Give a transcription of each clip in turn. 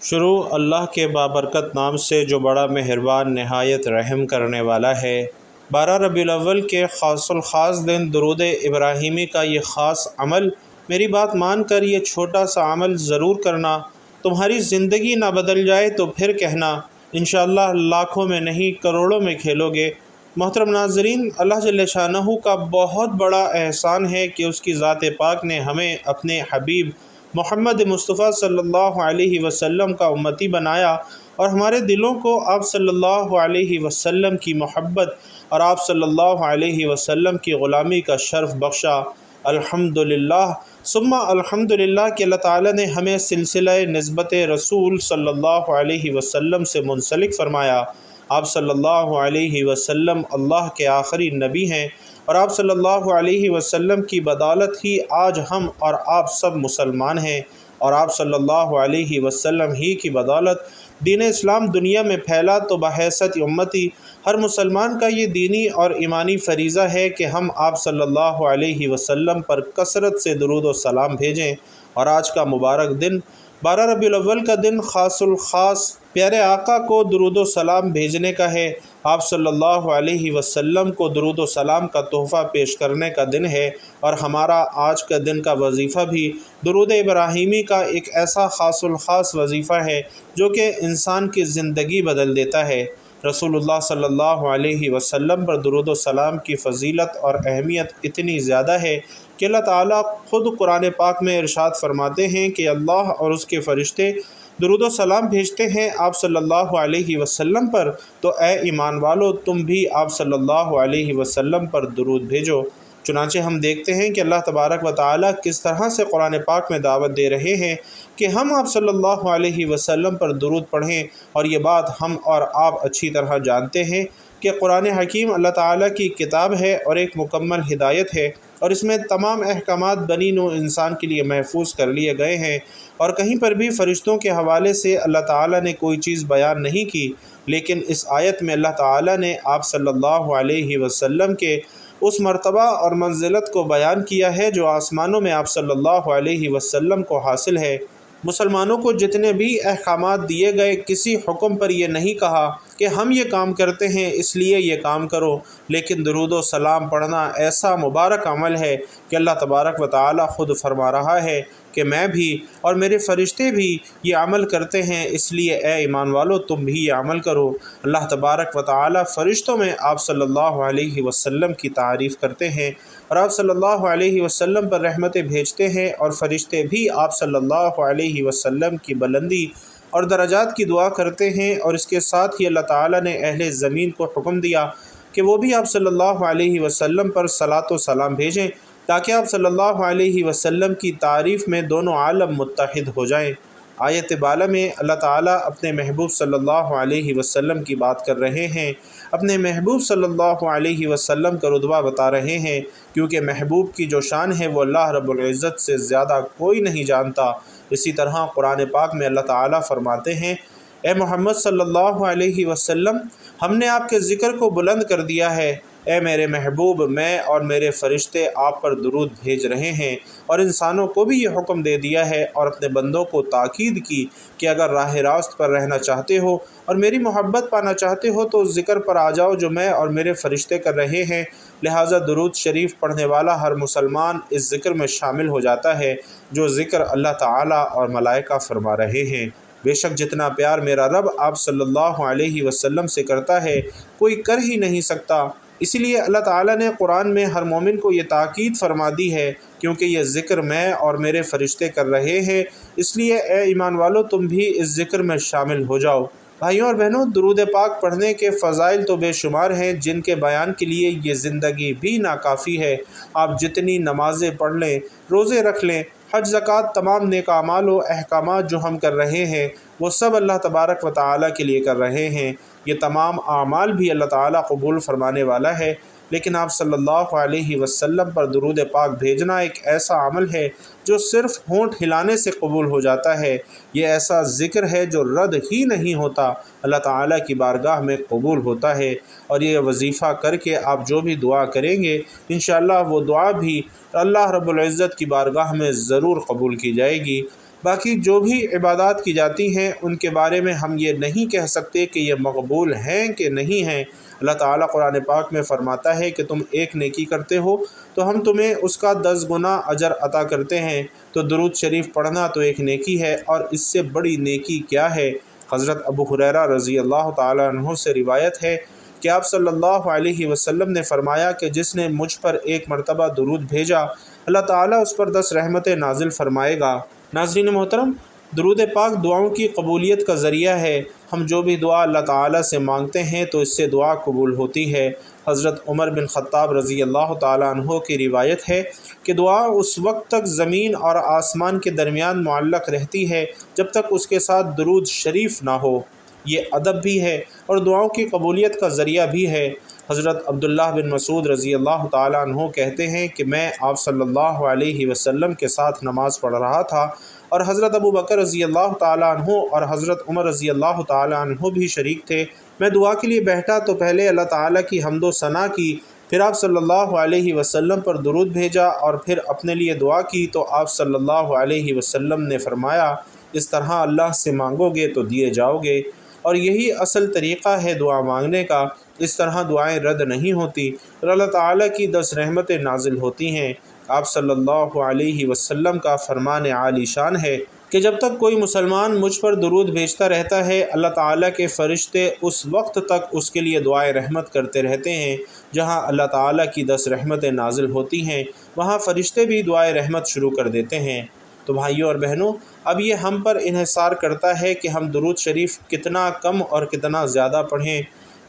شروع اللہ کے بابرکت نام سے جو بڑا مہربان نہایت رحم کرنے والا ہے۔ 12 ربیع الاول کے خاص الخاص دن درود ابراہیمی کا یہ خاص عمل، میری بات مان کر یہ چھوٹا سا عمل ضرور کرنا۔ تمہاری زندگی نہ بدل جائے تو پھر کہنا، انشاءاللہ لاکھوں میں نہیں کروڑوں میں کھیلو گے۔ محترم ناظرین، اللہ جل شانہ کا بہت بڑا احسان ہے کہ اس کی ذات پاک نے ہمیں اپنے حبیب محمد مصطفیٰ صلی اللہ علیہ وسلم کا امتی بنایا اور ہمارے دلوں کو آپ صلی اللہ علیہ وسلم کی محبت اور آپ صلی اللہ علیہ وسلم کی غلامی کا شرف بخشا۔ الحمدللہ ثم الحمدللہ کہ اللہ تعالیٰ نے ہمیں سلسلہ نسبت رسول صلی اللہ علیہ وسلم سے منسلک فرمایا۔ آپ صلی اللہ علیہ وسلم اللہ کے آخری نبی ہیں اور آپ صلی اللہ علیہ وسلم کی بدولت ہی آج ہم اور آپ سب مسلمان ہیں، اور آپ صلی اللہ علیہ وسلم ہی کی بدولت دین اسلام دنیا میں پھیلا۔ تو بحیثیت امتی ہر مسلمان کا یہ دینی اور ایمانی فریضہ ہے کہ ہم آپ صلی اللہ علیہ وسلم پر کثرت سے درود و سلام بھیجیں، اور آج کا مبارک دن 12 ربیع الاول کا دن خاص الخاص پیارے آقا کو درود و سلام بھیجنے کا ہے۔ آپ صلی اللہ علیہ وسلم کو درود و سلام کا تحفہ پیش کرنے کا دن ہے، اور ہمارا آج کا دن کا وظیفہ بھی درود ابراہیمی کا ایک ایسا خاص الخاص وظیفہ ہے جو کہ انسان کی زندگی بدل دیتا ہے۔ رسول اللہ صلی اللہ علیہ وسلم پر درود و سلام کی فضیلت اور اہمیت اتنی زیادہ ہے کہ اللہ تعالیٰ خود قرآن پاک میں ارشاد فرماتے ہیں کہ اللہ اور اس کے فرشتے درود و سلام بھیجتے ہیں آپ صلی اللہ علیہ وسلم پر، تو اے ایمان والو تم بھی آپ صلی اللہ علیہ وسلم پر درود بھیجو۔ چنانچہ ہم دیکھتے ہیں کہ اللہ تبارک و تعالیٰ کس طرح سے قرآن پاک میں دعوت دے رہے ہیں کہ ہم آپ صلی اللہ علیہ وسلم پر درود پڑھیں، اور یہ بات ہم اور آپ اچھی طرح جانتے ہیں کہ قرآن حکیم اللہ تعالیٰ کی کتاب ہے اور ایک مکمل ہدایت ہے، اور اس میں تمام احکامات بنی نوع انسان کے لیے محفوظ کر لیے گئے ہیں، اور کہیں پر بھی فرشتوں کے حوالے سے اللہ تعالیٰ نے کوئی چیز بیان نہیں کی۔ لیکن اس آیت میں اللہ تعالیٰ نے آپ صلی اللہ علیہ وسلم کے اس مرتبہ اور منزلت کو بیان کیا ہے جو آسمانوں میں آپ صلی اللہ علیہ وسلم کو حاصل ہے۔ مسلمانوں کو جتنے بھی احکامات دیے گئے، کسی حکم پر یہ نہیں کہا کہ ہم یہ کام کرتے ہیں اس لیے یہ کام کرو، لیکن درود و سلام پڑھنا ایسا مبارک عمل ہے کہ اللہ تبارک و تعالیٰ خود فرما رہا ہے کہ میں بھی اور میرے فرشتے بھی یہ عمل کرتے ہیں، اس لیے اے ایمان والو تم بھی یہ عمل کرو۔ اللہ تبارک و تعالیٰ فرشتوں میں آپ صلی اللہ علیہ وسلم کی تعریف کرتے ہیں، اور آپ صلی اللہ علیہ وسلم پر رحمتیں بھیجتے ہیں، اور فرشتے بھی آپ صلی اللہ علیہ وسلم کی بلندی اور درجات کی دعا کرتے ہیں، اور اس کے ساتھ ہی اللہ تعالیٰ نے اہل زمین کو حکم دیا کہ وہ بھی آپ صلی اللہ علیہ وسلم پر صلاۃ و سلام بھیجیں تاکہ آپ صلی اللہ علیہ وسلم کی تعریف میں دونوں عالم متحد ہو جائیں۔ آیت بالا میں اللہ تعالیٰ اپنے محبوب صلی اللہ علیہ وسلم کی بات کر رہے ہیں، اپنے محبوب صلی اللہ علیہ وسلم کا رتبہ بتا رہے ہیں، کیونکہ محبوب کی جو شان ہے وہ اللہ رب العزت سے زیادہ کوئی نہیں جانتا۔ اسی طرح قرآن پاک میں اللہ تعالیٰ فرماتے ہیں، اے محمد صلی اللہ علیہ وسلم ہم نے آپ کے ذکر کو بلند کر دیا ہے، اے میرے محبوب میں اور میرے فرشتے آپ پر درود بھیج رہے ہیں، اور انسانوں کو بھی یہ حکم دے دیا ہے اور اپنے بندوں کو تاکید کی کہ اگر راہ راست پر رہنا چاہتے ہو اور میری محبت پانا چاہتے ہو تو اس ذکر پر آ جاؤ جو میں اور میرے فرشتے کر رہے ہیں۔ لہٰذا درود شریف پڑھنے والا ہر مسلمان اس ذکر میں شامل ہو جاتا ہے جو ذکر اللہ تعالیٰ اور ملائکہ فرما رہے ہیں۔ بے شک جتنا پیار میرا رب آپ صلی اللہ علیہ وسلم سے کرتا ہے کوئی کر ہی نہیں سکتا۔ اسی لیے اللہ تعالیٰ نے قرآن میں ہر مومن کو یہ تاکید فرما دی ہے، کیونکہ یہ ذکر میں اور میرے فرشتے کر رہے ہیں، اس لیے اے ایمان والو تم بھی اس ذکر میں شامل ہو جاؤ۔ بھائیوں اور بہنوں، درود پاک پڑھنے کے فضائل تو بے شمار ہیں جن کے بیان کے لیے یہ زندگی بھی ناکافی ہے۔ آپ جتنی نمازیں پڑھ لیں، روزے رکھ لیں، حج زکوٰۃ، تمام نیک اعمال و احکامات جو ہم کر رہے ہیں وہ سب اللہ تبارک و تعالیٰ کے لیے کر رہے ہیں۔ یہ تمام اعمال بھی اللہ تعالیٰ قبول فرمانے والا ہے، لیکن آپ صلی اللہ علیہ وسلم پر درود پاک بھیجنا ایک ایسا عمل ہے جو صرف ہونٹ ہلانے سے قبول ہو جاتا ہے۔ یہ ایسا ذکر ہے جو رد ہی نہیں ہوتا، اللہ تعالیٰ کی بارگاہ میں قبول ہوتا ہے، اور یہ وظیفہ کر کے آپ جو بھی دعا کریں گے انشاءاللہ وہ دعا بھی اللہ رب العزت کی بارگاہ میں ضرور قبول کی جائے گی۔ باقی جو بھی عبادات کی جاتی ہیں ان کے بارے میں ہم یہ نہیں کہہ سکتے کہ یہ مقبول ہیں کہ نہیں ہیں۔ اللہ تعالیٰ قرآن پاک میں فرماتا ہے کہ تم ایک نیکی کرتے ہو تو ہم تمہیں اس کا 10 گنا اجر عطا کرتے ہیں۔ تو درود شریف پڑھنا تو ایک نیکی ہے، اور اس سے بڑی نیکی کیا ہے؟ حضرت ابو ہریرہ رضی اللہ تعالیٰ عنہ سے روایت ہے کہ آپ صلی اللہ علیہ وسلم نے فرمایا کہ جس نے مجھ پر ایک مرتبہ درود بھیجا اللہ تعالیٰ اس پر 10 رحمتیں نازل فرمائے گا۔ ناظرین محترم، درود پاک دعاؤں کی قبولیت کا ذریعہ ہے۔ ہم جو بھی دعا اللہ تعالیٰ سے مانگتے ہیں تو اس سے دعا قبول ہوتی ہے۔ حضرت عمر بن خطاب رضی اللہ تعالیٰ عنہ کی روایت ہے کہ دعا اس وقت تک زمین اور آسمان کے درمیان معلق رہتی ہے جب تک اس کے ساتھ درود شریف نہ ہو۔ یہ ادب بھی ہے اور دعاؤں کی قبولیت کا ذریعہ بھی ہے۔ حضرت عبداللہ بن مسعود رضی اللہ تعالیٰ عنہ کہتے ہیں کہ میں آپ صلی اللہ علیہ وسلم کے ساتھ نماز پڑھ رہا تھا، اور حضرت ابو بکر رضی اللہ تعالیٰ عنہ اور حضرت عمر رضی اللہ تعالیٰ عنہ بھی شریک تھے۔ میں دعا کے لیے بیٹھا تو پہلے اللہ تعالیٰ کی حمد و ثنا کی، پھر آپ صلی اللہ علیہ وسلم پر درود بھیجا، اور پھر اپنے لیے دعا کی تو آپ صلی اللہ علیہ وسلم نے فرمایا اس طرح اللہ سے مانگو گے تو دیے جاؤ گے، اور یہی اصل طریقہ ہے دعا مانگنے کا۔ اس طرح دعائیں رد نہیں ہوتی اور اللہ تعالیٰ کی 10 رحمتیں نازل ہوتی ہیں۔ آپ صلی اللہ علیہ وسلم کا فرمان عالی شان ہے کہ جب تک کوئی مسلمان مجھ پر درود بھیجتا رہتا ہے اللہ تعالیٰ کے فرشتے اس وقت تک اس کے لیے دعائے رحمت کرتے رہتے ہیں۔ جہاں اللہ تعالیٰ کی 10 رحمتیں نازل ہوتی ہیں وہاں فرشتے بھی دعائے رحمت شروع کر دیتے ہیں۔ تو بھائیوں اور بہنوں، اب یہ ہم پر انحصار کرتا ہے کہ ہم درود شریف کتنا کم اور کتنا زیادہ پڑھیں۔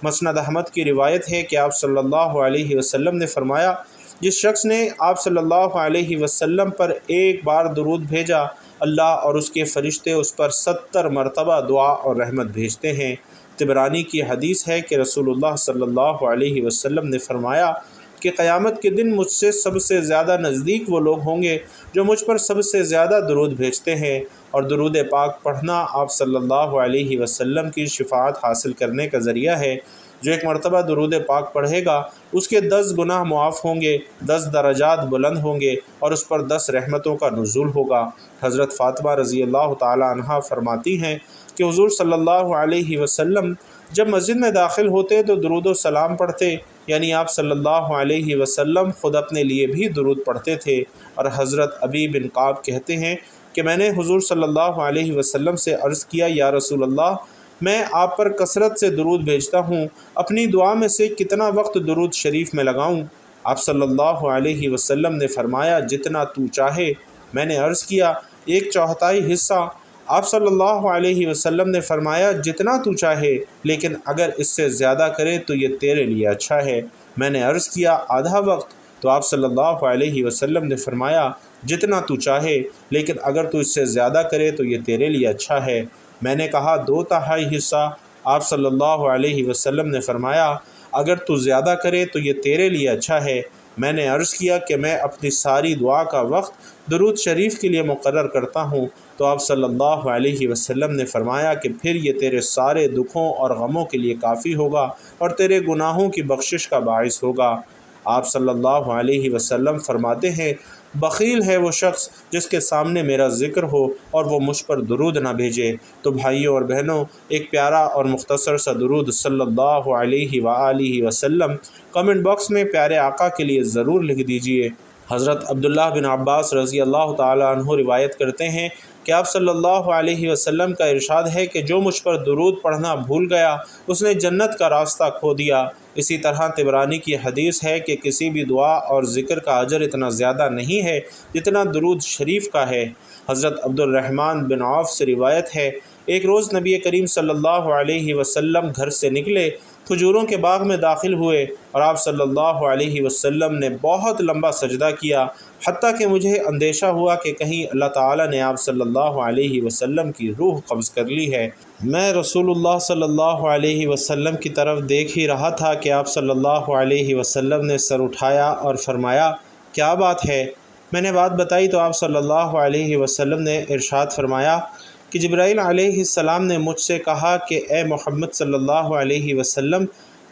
مسند احمد کی روایت ہے کہ آپ صلی اللہ علیہ وسلم نے فرمایا جس شخص نے آپ صلی اللہ علیہ وسلم پر ایک بار درود بھیجا اللہ اور اس کے فرشتے اس پر 70 مرتبہ دعا اور رحمت بھیجتے ہیں۔ طبرانی کی حدیث ہے کہ رسول اللہ صلی اللہ علیہ وسلم نے فرمایا کہ قیامت کے دن مجھ سے سب سے زیادہ نزدیک وہ لوگ ہوں گے جو مجھ پر سب سے زیادہ درود بھیجتے ہیں، اور درود پاک پڑھنا آپ صلی اللہ علیہ وسلم کی شفاعت حاصل کرنے کا ذریعہ ہے۔ جو ایک مرتبہ درود پاک پڑھے گا اس کے 10 گناہ معاف ہوں گے، 10 درجات بلند ہوں گے، اور اس پر 10 رحمتوں کا نزول ہوگا۔ حضرت فاطمہ رضی اللہ تعالی عنہا فرماتی ہیں کہ حضور صلی اللہ علیہ وسلم جب مسجد میں داخل ہوتے تو درود و سلام پڑھتے، یعنی آپ صلی اللہ علیہ وسلم خود اپنے لیے بھی درود پڑھتے تھے۔ اور حضرت ابی بن کعب کہتے ہیں کہ میں نے حضور صلی اللہ علیہ وسلم سے عرض کیا یا رسول اللہ، میں آپ پر کثرت سے درود بھیجتا ہوں، اپنی دعا میں سے کتنا وقت درود شریف میں لگاؤں؟ آپ صلی اللہ علیہ وسلم نے فرمایا جتنا تو چاہے۔ میں نے عرض کیا 1/4 حصہ؟ آپ صلی اللہ علیہ وسلم نے فرمایا جتنا تو چاہے، لیکن اگر اس سے زیادہ کرے تو یہ تیرے لیے اچھا ہے۔ میں نے عرض کیا آدھا وقت؟ تو آپ صلی اللہ علیہ وسلم نے فرمایا جتنا تو چاہے، لیکن اگر تو اس سے زیادہ کرے تو یہ تیرے لیے اچھا ہے۔ میں نے کہا 2/3 حصہ؟ آپ صلی اللہ علیہ وسلم نے فرمایا اگر تو زیادہ کرے تو یہ تیرے لیے اچھا ہے۔ میں نے عرض کیا کہ میں اپنی ساری دعا کا وقت درود شریف کے لیے مقرر کرتا ہوں، تو آپ صلی اللہ علیہ وسلم نے فرمایا کہ پھر یہ تیرے سارے دکھوں اور غموں کے لیے کافی ہوگا اور تیرے گناہوں کی بخشش کا باعث ہوگا۔ آپ صلی اللہ علیہ وسلم فرماتے ہیں بخیل ہے وہ شخص جس کے سامنے میرا ذکر ہو اور وہ مجھ پر درود نہ بھیجے۔ تو بھائیوں اور بہنوں، ایک پیارا اور مختصر سا درود صلی اللہ علیہ وآلہ وسلم کمنٹ باکس میں پیارے آقا کے لیے ضرور لکھ دیجئے۔ حضرت عبداللہ بن عباس رضی اللہ تعالی عنہ روایت کرتے ہیں کہ آپ صلی اللہ علیہ وسلم کا ارشاد ہے کہ جو مجھ پر درود پڑھنا بھول گیا اس نے جنت کا راستہ کھو دیا۔ اسی طرح طبرانی کی حدیث ہے کہ کسی بھی دعا اور ذکر کا اجر اتنا زیادہ نہیں ہے جتنا درود شریف کا ہے۔ حضرت عبد الرحمن بن عوف سے روایت ہے ایک روز نبی کریم صلی اللہ علیہ وسلم گھر سے نکلے، کھجوروں کے باغ میں داخل ہوئے اور آپ صلی اللہ علیہ وسلم نے بہت لمبا سجدہ کیا، حتیٰ کہ مجھے اندیشہ ہوا کہ کہیں اللہ تعالیٰ نے آپ صلی اللہ علیہ وسلم کی روح قبض کر لی ہے۔ میں رسول اللہ صلی اللہ علیہ وسلم کی طرف دیکھ ہی رہا تھا کہ آپ صلی اللہ علیہ وسلم نے سر اٹھایا اور فرمایا کیا بات ہے؟ میں نے بات بتائی تو آپ صلی اللہ علیہ وسلم نے ارشاد فرمایا کہ جبرائیل علیہ السلام نے مجھ سے کہا کہ اے محمد صلی اللہ علیہ وسلم،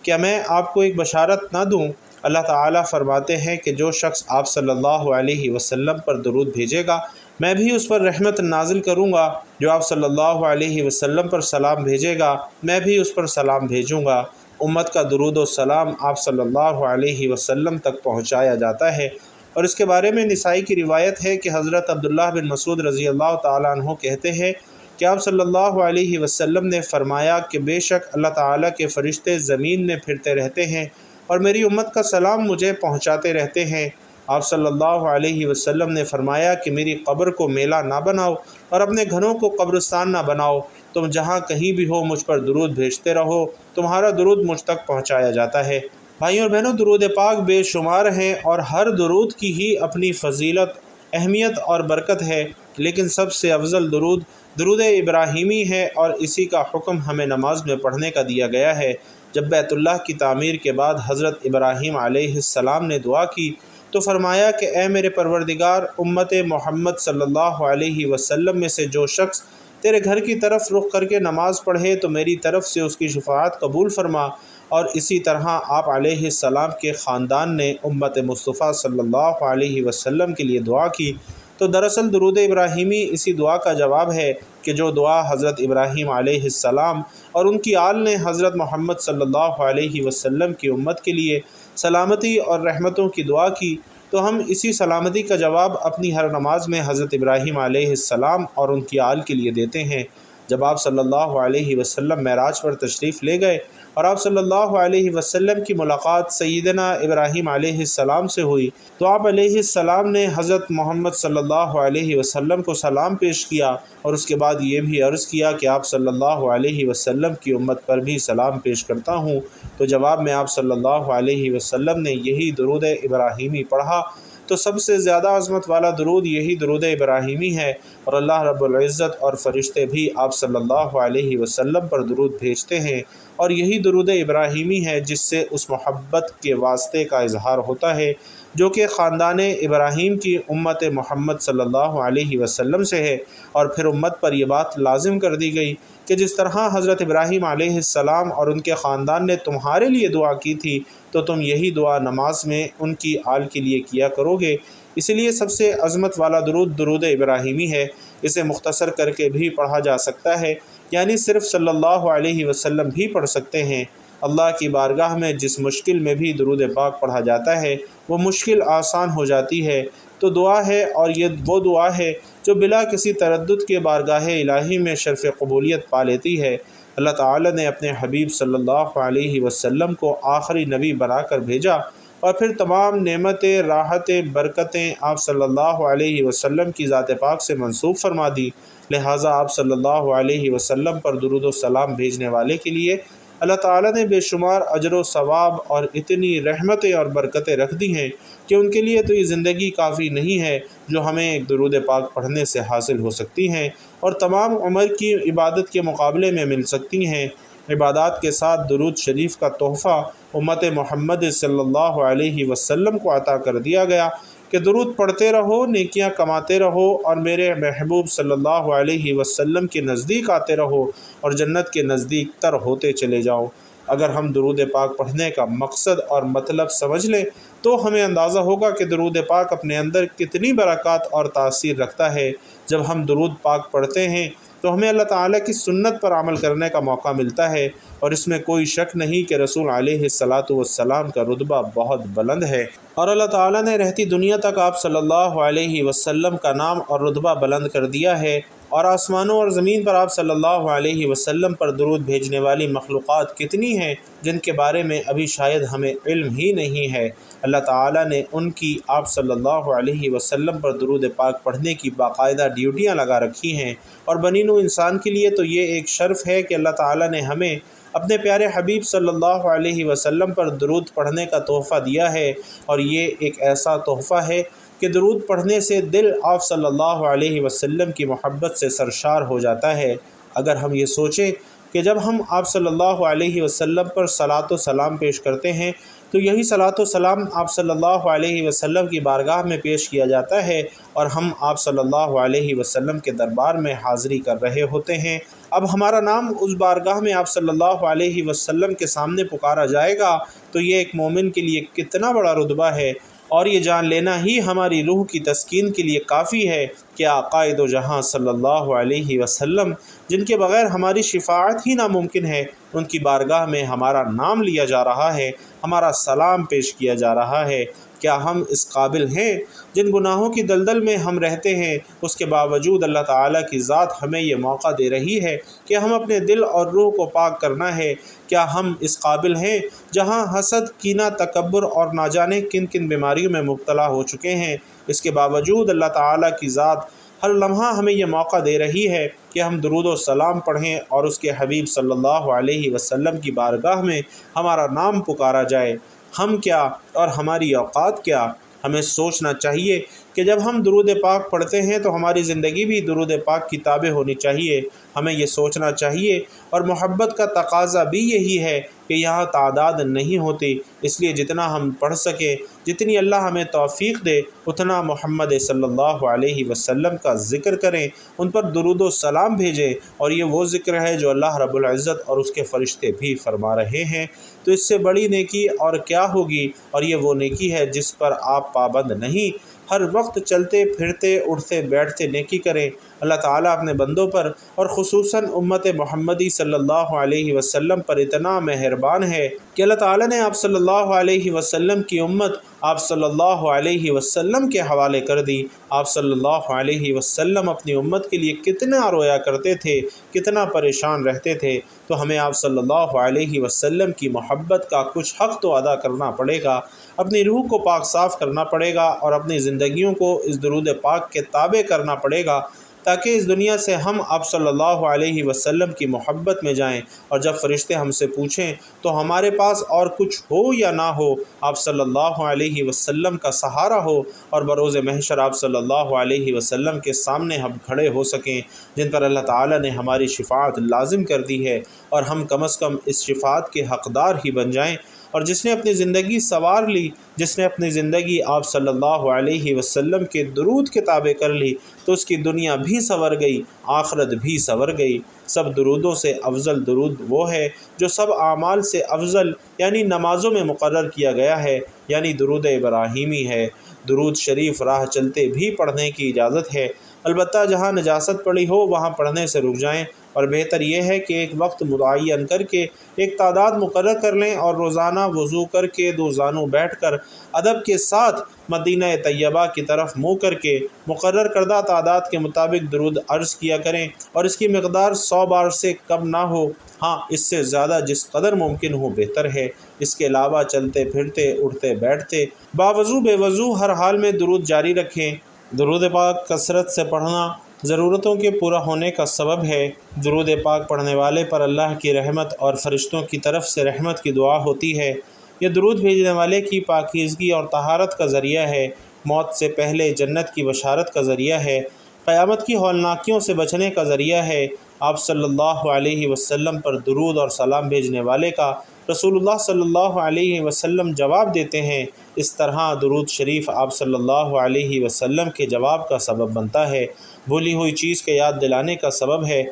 کیا میں آپ کو ایک بشارت نہ دوں؟ اللہ تعالیٰ فرماتے ہیں کہ جو شخص آپ صلی اللہ علیہ وسلم پر درود بھیجے گا میں بھی اس پر رحمت نازل کروں گا۔ جو آپ صلی اللہ علیہ وسلم پر سلام بھیجے گا میں بھی اس پر سلام بھیجوں گا۔ امت کا درود و سلام آپ صلی اللہ علیہ وسلم تک پہنچایا جاتا ہے۔ اور اس کے بارے میں نسائی کی روایت ہے کہ حضرت عبداللہ بن مسعود رضی اللہ تعالیٰ عنہ کہتے ہیں کہ آپ صلی اللہ علیہ وسلم نے فرمایا کہ بے شک اللہ تعالیٰ کے فرشتے زمین میں پھرتے رہتے ہیں اور میری امت کا سلام مجھے پہنچاتے رہتے ہیں۔ آپ صلی اللہ علیہ وسلم نے فرمایا کہ میری قبر کو میلہ نہ بناؤ اور اپنے گھروں کو قبرستان نہ بناؤ، تم جہاں کہیں بھی ہو مجھ پر درود بھیجتے رہو، تمہارا درود مجھ تک پہنچایا جاتا ہے۔ بھائیوں اور بہنوں، درود پاک بے شمار ہیں اور ہر درود کی ہی اپنی فضیلت، اہمیت اور برکت ہے، لیکن سب سے افضل درود ابراہیمی ہے اور اسی کا حکم ہمیں نماز میں پڑھنے کا دیا گیا ہے۔ جب بیت اللہ کی تعمیر کے بعد حضرت ابراہیم علیہ السلام نے دعا کی تو فرمایا کہ اے میرے پروردگار، امت محمد صلی اللہ علیہ وسلم میں سے جو شخص تیرے گھر کی طرف رخ کر کے نماز پڑھے تو میری طرف سے اس کی شفاعت قبول فرما۔ اور اسی طرح آپ علیہ السلام کے خاندان نے امت مصطفیٰ صلی اللہ علیہ وسلم کے لیے دعا کی۔ تو دراصل درود ابراہیمی اسی دعا کا جواب ہے کہ جو دعا حضرت ابراہیم علیہ السلام اور ان کی آل نے حضرت محمد صلی اللہ علیہ وسلم کی امت کے لیے سلامتی اور رحمتوں کی دعا کی، تو ہم اسی سلامتی کا جواب اپنی ہر نماز میں حضرت ابراہیم علیہ السلام اور ان کی آل کے لیے دیتے ہیں۔ جب آپ صلی اللہ علیہ وسلم معراج پر تشریف لے گئے اور آپ صلی اللہ علیہ وسلم کی ملاقات سیدنا ابراہیم علیہ السلام سے ہوئی تو آپ علیہ السلام نے حضرت محمد صلی اللہ علیہ وسلم کو سلام پیش کیا اور اس کے بعد یہ بھی عرض کیا کہ آپ صلی اللہ علیہ وسلم کی امت پر بھی سلام پیش کرتا ہوں۔ تو جواب میں آپ صلی اللہ علیہ وسلم نے یہی درود ابراہیمی پڑھا۔ تو سب سے زیادہ عظمت والا درود یہی درود ابراہیمی ہے، اور اللہ رب العزت اور فرشتے بھی آپ صلی اللہ علیہ وسلم پر درود بھیجتے ہیں، اور یہی درود ابراہیمی ہے جس سے اس محبت کے واسطے کا اظہار ہوتا ہے جو کہ خاندان ابراہیم کی امت محمد صلی اللہ علیہ وسلم سے ہے۔ اور پھر امت پر یہ بات لازم کر دی گئی کہ جس طرح حضرت ابراہیم علیہ السلام اور ان کے خاندان نے تمہارے لیے دعا کی تھی تو تم یہی دعا نماز میں ان کی آل کے لیے کیا کرو گے۔ اس لیے سب سے عظمت والا درود ابراہیمی ہے۔ اسے مختصر کر کے بھی پڑھا جا سکتا ہے، یعنی صرف صلی اللہ علیہ وسلم بھی پڑھ سکتے ہیں۔ اللہ کی بارگاہ میں جس مشکل میں بھی درود پاک پڑھا جاتا ہے وہ مشکل آسان ہو جاتی ہے۔ تو دعا ہے، اور یہ وہ دعا ہے جو بلا کسی تردد کے بارگاہ الہی میں شرف قبولیت پا لیتی ہے۔ اللہ تعالی نے اپنے حبیب صلی اللہ علیہ وسلم کو آخری نبی بنا کر بھیجا، اور پھر تمام نعمتیں، راحتیں، برکتیں آپ صلی اللہ علیہ وسلم کی ذات پاک سے منسوب فرما دی۔ لہٰذا آپ صلی اللہ علیہ وسلم پر درود و سلام بھیجنے والے کے لیے اللہ تعالیٰ نے بے شمار اجر و ثواب اور اتنی رحمتیں اور برکتیں رکھ دی ہیں کہ ان کے لیے تو یہ زندگی کافی نہیں ہے جو ہمیں ایک درود پاک پڑھنے سے حاصل ہو سکتی ہیں اور تمام عمر کی عبادت کے مقابلے میں مل سکتی ہیں۔ عبادات کے ساتھ درود شریف کا تحفہ امت محمد صلی اللہ علیہ وسلم کو عطا کر دیا گیا کہ درود پڑھتے رہو، نیکیاں کماتے رہو اور میرے محبوب صلی اللہ علیہ وسلم کے نزدیک آتے رہو اور جنت کے نزدیک تر ہوتے چلے جاؤ۔ اگر ہم درود پاک پڑھنے کا مقصد اور مطلب سمجھ لیں تو ہمیں اندازہ ہوگا کہ درود پاک اپنے اندر کتنی برکات اور تاثیر رکھتا ہے۔ جب ہم درود پاک پڑھتے ہیں تو ہمیں اللہ تعالیٰ کی سنت پر عمل کرنے کا موقع ملتا ہے، اور اس میں کوئی شک نہیں کہ رسول علیہ الصلاۃ والسلام کا رتبہ بہت بلند ہے، اور اللہ تعالیٰ نے رہتی دنیا تک آپ صلی اللہ علیہ وسلم کا نام اور رتبہ بلند کر دیا ہے، اور آسمانوں اور زمین پر آپ صلی اللہ علیہ وسلم پر درود بھیجنے والی مخلوقات کتنی ہیں جن کے بارے میں ابھی شاید ہمیں علم ہی نہیں ہے۔ اللہ تعالیٰ نے ان کی آپ صلی اللہ علیہ وسلم پر درود پاک پڑھنے کی باقاعدہ ڈیوٹیاں لگا رکھی ہیں، اور بنی نوع انسان کے لیے تو یہ ایک شرف ہے کہ اللہ تعالیٰ نے ہمیں اپنے پیارے حبیب صلی اللہ علیہ وسلم پر درود پڑھنے کا تحفہ دیا ہے، اور یہ ایک ایسا تحفہ ہے کہ درود پڑھنے سے دل آپ صلی اللہ علیہ وسلم کی محبت سے سرشار ہو جاتا ہے۔ اگر ہم یہ سوچیں کہ جب ہم آپ صلی اللہ علیہ وسلم پر صلاۃ و سلام پیش کرتے ہیں تو یہی صلاۃ و سلام آپ صلی اللہ علیہ وسلم کی بارگاہ میں پیش کیا جاتا ہے، اور ہم آپ صلی اللہ علیہ وسلم کے دربار میں حاضری کر رہے ہوتے ہیں۔ اب ہمارا نام اس بارگاہ میں آپ صلی اللہ علیہ وسلم کے سامنے پکارا جائے گا تو یہ ایک مومن کے لیے کتنا بڑا رتبہ ہے۔ اور یہ جان لینا ہی ہماری روح کی تسکین کے لیے کافی ہے کہ آقائے دو جہاں صلی اللہ علیہ وسلم، جن کے بغیر ہماری شفاعت ہی ناممکن ہے، ان کی بارگاہ میں ہمارا نام لیا جا رہا ہے، ہمارا سلام پیش کیا جا رہا ہے۔ کیا ہم اس قابل ہیں؟ جن گناہوں کی دلدل میں ہم رہتے ہیں، اس کے باوجود اللہ تعالیٰ کی ذات ہمیں یہ موقع دے رہی ہے کہ ہم اپنے دل اور روح کو پاک کرنا ہے۔ کیا ہم اس قابل ہیں جہاں حسد، کینہ، تکبر اور نہ جانے کن کن بیماریوں میں مبتلا ہو چکے ہیں، اس کے باوجود اللہ تعالیٰ کی ذات ہر لمحہ ہمیں یہ موقع دے رہی ہے کہ ہم درود و سلام پڑھیں اور اس کے حبیب صلی اللہ علیہ وسلم کی بارگاہ میں ہمارا نام پکارا جائے۔ ہم کیا اور ہماری اوقات کیا؟ ہمیں سوچنا چاہیے کہ جب ہم درود پاک پڑھتے ہیں تو ہماری زندگی بھی درود پاک کی تابع ہونی چاہیے۔ ہمیں یہ سوچنا چاہیے اور محبت کا تقاضا بھی یہی ہے کہ یہاں تعداد نہیں ہوتی، اس لیے جتنا ہم پڑھ سکیں، جتنی اللہ ہمیں توفیق دے، اتنا محمد صلی اللہ علیہ وسلم کا ذکر کریں، ان پر درود و سلام بھیجیں، اور یہ وہ ذکر ہے جو اللہ رب العزت اور اس کے فرشتے بھی فرما رہے ہیں۔ تو اس سے بڑی نیکی اور کیا ہوگی؟ اور یہ وہ نیکی ہے جس پر آپ پابند نہیں، ہر وقت چلتے پھرتے اٹھتے بیٹھتے نیکی کریں۔ اللہ تعالیٰ اپنے بندوں پر اور خصوصاً امت محمدی صلی اللہ علیہ وسلم پر اتنا مہربان ہے کہ اللہ تعالیٰ نے آپ صلی اللہ علیہ وسلم کی امت آپ صلی اللہ علیہ وسلم کے حوالے کر دی۔ آپ صلی اللہ علیہ وسلم اپنی امت کے لیے کتنا رویا کرتے تھے، کتنا پریشان رہتے تھے، تو ہمیں آپ صلی اللہ علیہ وسلم کی محبت کا کچھ حق تو ادا کرنا پڑے گا، اپنی روح کو پاک صاف کرنا پڑے گا اور اپنی زندگیوں کو اس درود پاک کے تابع کرنا پڑے گا، تاکہ اس دنیا سے ہم آپ صلی اللہ علیہ وسلم کی محبت میں جائیں، اور جب فرشتے ہم سے پوچھیں تو ہمارے پاس اور کچھ ہو یا نہ ہو، آپ صلی اللہ علیہ وسلم کا سہارا ہو، اور بروز محشر آپ صلی اللہ علیہ وسلم کے سامنے ہم کھڑے ہو سکیں، جن پر اللہ تعالیٰ نے ہماری شفاعت لازم کر دی ہے، اور ہم کم از کم اس شفاعت کے حقدار ہی بن جائیں۔ اور جس نے اپنی زندگی سنوار لی، جس نے اپنی زندگی آپ صلی اللہ علیہ وسلم کے درود کے تابع کر لی، تو اس کی دنیا بھی سنور گئی، آخرت بھی سنور گئی۔ سب درودوں سے افضل درود وہ ہے جو سب اعمال سے افضل یعنی نمازوں میں مقرر کیا گیا ہے، یعنی درود ابراہیمی ہے۔ درود شریف راہ چلتے بھی پڑھنے کی اجازت ہے، البتہ جہاں نجاست پڑی ہو وہاں پڑھنے سے رک جائیں، اور بہتر یہ ہے کہ ایک وقت متعین کر کے ایک تعداد مقرر کر لیں اور روزانہ وضو کر کے دو زانوں بیٹھ کر ادب کے ساتھ مدینہ طیبہ کی طرف منہ کر کے مقرر کردہ تعداد کے مطابق درود عرض کیا کریں، اور اس کی مقدار 100 بار سے کم نہ ہو، ہاں اس سے زیادہ جس قدر ممکن ہو بہتر ہے۔ اس کے علاوہ چلتے پھرتے اٹھتے بیٹھتے باوضو بے وضو ہر حال میں درود جاری رکھیں۔ درود پاک کثرت سے پڑھنا ضرورتوں کے پورا ہونے کا سبب ہے۔ درود پاک پڑھنے والے پر اللہ کی رحمت اور فرشتوں کی طرف سے رحمت کی دعا ہوتی ہے۔ یہ درود بھیجنے والے کی پاکیزگی اور طہارت کا ذریعہ ہے، موت سے پہلے جنت کی بشارت کا ذریعہ ہے، قیامت کی ہولناکیوں سے بچنے کا ذریعہ ہے۔ آپ صلی اللہ علیہ وسلم پر درود اور سلام بھیجنے والے کا رسول اللہ صلی اللہ علیہ وسلم جواب دیتے ہیں۔ اس طرح درود شریف آپ صلی اللہ علیہ وسلم کے جواب کا سبب بنتا ہے، بھولی ہوئی چیز کے یاد دلانے کا سبب ہے۔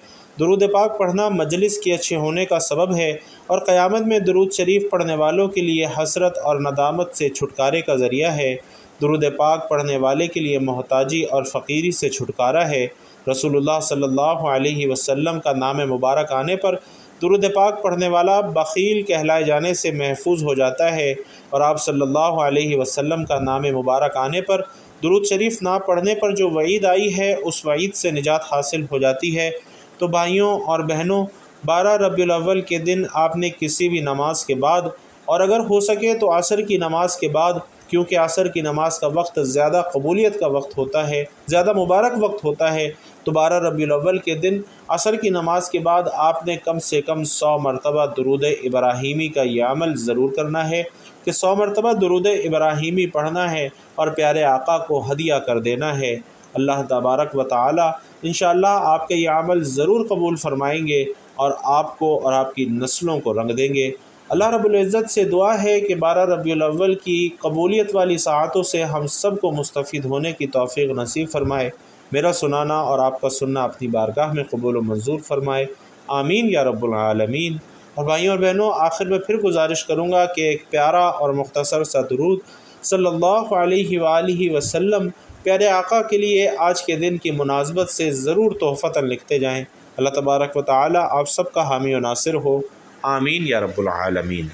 درود پاک پڑھنا مجلس کے اچھے ہونے کا سبب ہے، اور قیامت میں درود شریف پڑھنے والوں کے لیے حسرت اور ندامت سے چھٹکارے کا ذریعہ ہے۔ درود پاک پڑھنے والے کے لیے محتاجی اور فقیری سے چھٹکارا ہے۔ رسول اللہ صلی اللہ علیہ وسلم کا نام مبارک آنے پر درود پاک پڑھنے والا بخیل کہلائے جانے سے محفوظ ہو جاتا ہے، اور آپ صلی اللہ علیہ وسلم کا نام مبارک آنے پر درود شریف نہ پڑھنے پر جو وعید آئی ہے اس وعید سے نجات حاصل ہو جاتی ہے۔ تو بھائیوں اور بہنوں، 12 ربیع الاول کے دن آپ نے کسی بھی نماز کے بعد، اور اگر ہو سکے تو عصر کی نماز کے بعد، کیونکہ عصر کی نماز کا وقت زیادہ قبولیت کا وقت ہوتا ہے، زیادہ مبارک وقت ہوتا ہے، تو 12 ربیع الاول کے دن عصر کی نماز کے بعد آپ نے کم سے کم 100 مرتبہ درود ابراہیمی کا یہ عمل ضرور کرنا ہے کہ 100 مرتبہ درود ابراہیمی پڑھنا ہے اور پیارے آقا کو ہدیہ کر دینا ہے۔ اللہ تبارک و تعالی انشاءاللہ آپ کا یہ عمل ضرور قبول فرمائیں گے، اور آپ کو اور آپ کی نسلوں کو رنگ دیں گے۔ اللہ رب العزت سے دعا ہے کہ 12 ربیع الاول کی قبولیت والی ساعتوں سے ہم سب کو مستفید ہونے کی توفیق نصیب فرمائے۔ میرا سنانا اور آپ کا سننا اپنی بارگاہ میں قبول و منظور فرمائے، آمین یا رب العالمین۔ اور بھائیوں اور بہنوں، آخر میں پھر گزارش کروں گا کہ ایک پیارا اور مختصر سا درود صلی اللہ علیہ وآلہ وسلم پیارے آقا کے لیے آج کے دن کی مناسبت سے ضرور تحفتاً لکھتے جائیں۔ اللہ تبارک و تعالی آپ سب کا حامی و ناصر ہو، آمین یا رب العالمین۔